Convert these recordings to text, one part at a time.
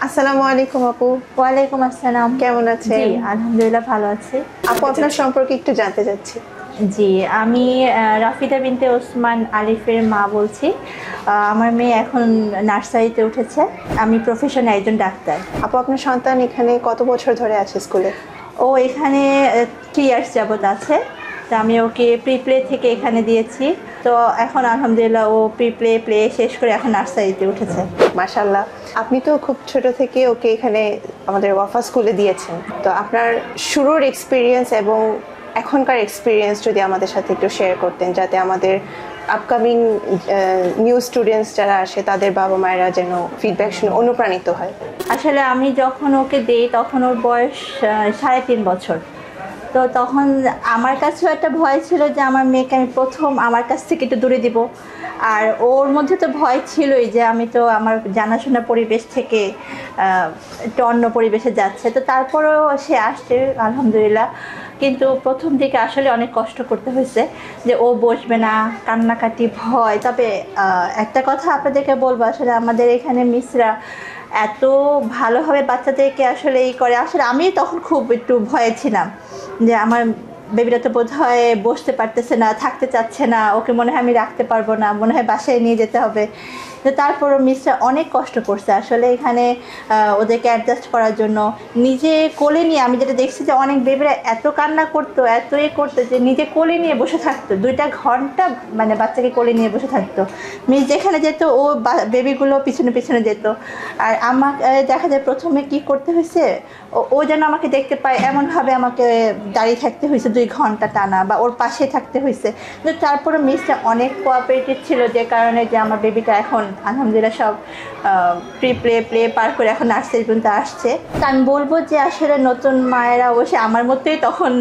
আসসালামু আলাইকুম আপু, ওয়ালাইকুম আসসালাম। কেমন আছেন? জি, আলহামদুলিল্লাহ ভালো আছি। আপু আপনার সম্পর্কে একটু জানতে চাচ্ছি। জি, আমি রাফিদা বিনতে ওসমান আলিফের মা বলছি। আমার মেয়ে এখন নার্সারিতে উঠেছে। আমি প্রফেশনে একজন ডাক্তার। আপু আপনার সন্তান এখানে কত বছর ধরে আছে স্কুলে? ও এখানে 3 ইয়ার্স যাবত আছে। তো আমি ওকে প্লে থেকে এখানে দিয়েছি। তো এখন আলহামদুলিল্লাহ ও প্লে শেষ করে এখন নার্সারিতে উঠেছে। মাশাআল্লাহ, আপনি তো খুব ছোট থেকে ওকে এখানে আমাদের ওয়াফা স্কুলে দিয়েছেন। তো আপনার শুরুর এক্সপিরিয়েন্স এবং এখনকার এক্সপিরিয়েন্স যদি আমাদের সাথে একটু শেয়ার করতেন, যাতে আমাদের আপকামিং নিউ স্টুডেন্টস যারা আসে তাদের বাবা মায়েরা যেন ফিডব্যাক শুনে অনুপ্রাণিত হয়। আসলে আমি যখন ওকে দেই তখন ওর বয়স 3.5 বছর। তো তখন আমার কাছেও একটা ভয় ছিল যে আমার মেয়েকে আমি প্রথম আমার কাছ থেকে একটু দূরে দিব। আর ওর মধ্যে তো ভয় ছিলই যে আমি তো আমার জানাশোনা পরিবেশ থেকে একটু অন্য পরিবেশে যাচ্ছে। তো তারপরেও সে আসছে আলহামদুলিল্লাহ। কিন্তু প্রথম দিকে আসলে অনেক কষ্ট করতে হয়েছে যে ও বসবে না, কান্নাকাটি, ভয়। তবে একটা কথা আপনাদেরকে বলবো, আসলে আমাদের এখানে মিসরা এত ভালোভাবে বাচ্চাদেরকে আসলে করে। আসলে আমি তখন খুব একটু ভয়ে ছিলাম যে আমার বেবিটা তো বোধ হয় বসতে পারতেছে না, থাকতে চাচ্ছে না, ওকে মনে হয় আমি রাখতে পারবো না, মনে হয় বাসায় নিয়ে যেতে হবে। তো তারপরও মিসরা অনেক কষ্ট করছে আসলে এখানে ওদেরকে অ্যাডজাস্ট করার জন্য। নিজে কোলে নিয়ে আমি যেটা দেখছি যে অনেক বেবিরা এত কান্না করতো, এত করতো যে নিজে কোলে নিয়ে বসে থাকতো 2টা ঘন্টা, মানে বাচ্চাকে কোলে নিয়ে বসে থাকতো। মিস যেখানে যেত ও বেবিগুলো পিছনে পিছনে যেত। আর আমাকে দেখা যায় প্রথমে কি করতে হয়েছে, ও যেন আমাকে দেখতে পায় এমনভাবে আমাকে দাঁড়িয়ে থাকতে হয়েছে 2 ঘন্টা টানা, বা ওর পাশে থাকতে হয়েছে। কিন্তু তারপরে মিসটা অনেক কোঅপারেটিভ ছিল, যে কারণে যে আমার বেবিটা এখন আলহামদুলিল্লাহ সব প্লে পার করে এখন নার্সারি পর্যন্ত আসছে। তা আমি বলবো যে আসলে নতুন মায়েরা অবশ্যই আমার মতোই তখন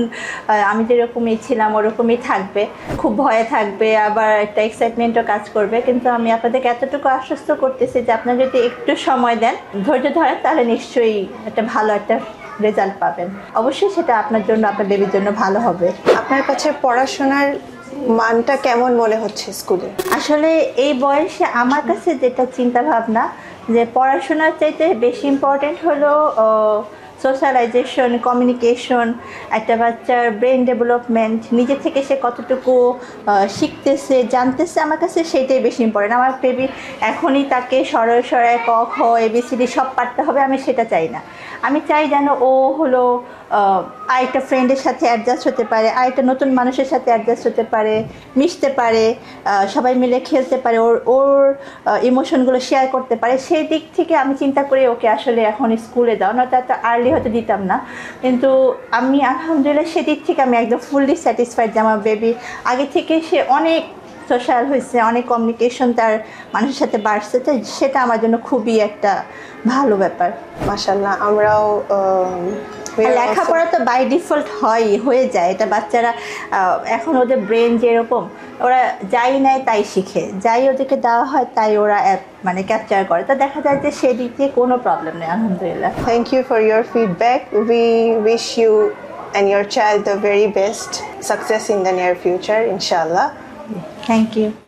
আমি যেরকমই ছিলাম ওরকমই থাকবে, খুব ভয়ে থাকবে, আবার একটা এক্সাইটমেন্টও কাজ করবে। কিন্তু আমি আপনাদেরকে এতটুকু আশ্বস্ত করতেছি যে আপনারা যদি একটু সময় দেন, ধৈর্য ধরেন, তাহলে নিশ্চয়ই একটা ভালো একটা রেজাল্ট পাবেন। অবশ্যই সেটা আপনার জন্য, আপনার বেবির জন্য ভালো হবে। আপনার কাছে পড়াশোনার মানটা কেমন মনে হচ্ছে স্কুলে? আসলে এই বয়সে আমার কাছে যেটা চিন্তা ভাবনা, যে পড়াশোনার চাইতে বেশি ইম্পর্টেন্ট হলো সোশ্যালাইজেশন, কমিউনিকেশন, একটা বাচ্চার ব্রেন ডেভেলপমেন্ট, নিজে থেকে সে কতটুকু শিখতেছে, জানতেছে, আমার কাছে সেইটাই বেশি ইম্পর্টেন্ট। আমার বেবি এখনই তাকে সরায় ক খ ABCD সব পারতে হবে, আমি সেটা চাই না। আমি চাই যেন ও হলো আরেকটা ফ্রেন্ডের সাথে অ্যাডজাস্ট হতে পারে, আরেকটা নতুন মানুষের সাথে অ্যাডজাস্ট হতে পারে, মিশতে পারে, সবাই মিলে খেলতে পারে, ওর ইমোশনগুলো শেয়ার করতে পারে। সেই দিক থেকে আমি চিন্তা করি ওকে আসলে এখন স্কুলে দাও, নয়তো এত আর্লি হয়তো দিতাম না। কিন্তু আমি আলহামদুলিল্লাহ সেদিক থেকে আমি একদম ফুললি স্যাটিসফাইড যে আমার বেবি আগে থেকে সে অনেক সোশ্যাল হয়েছে, অনেক কমিউনিকেশন তার মানুষের সাথে বাড়ছে। তো সেটা আমার জন্য খুবই একটা ভালো ব্যাপার। মাশাআল্লাহ, আমরাও লেখাপড়া তো বাই ডিফল্ট হয়ে যায়, এটা বাচ্চারা এখন ওদের ব্রেন যেরকম, ওরা যাই নেয় তাই শিখে, যাই ওদেরকে দেওয়া হয় তাই ওরা মানে ক্যাপচার করে। তো দেখা যায় যে সেদিক দিয়ে কোনো প্রবলেম নেই আলহামদুলিল্লাহ। Thank you for your feedback. We wish you and your child the very best success in the near future, inshallah. Thank you.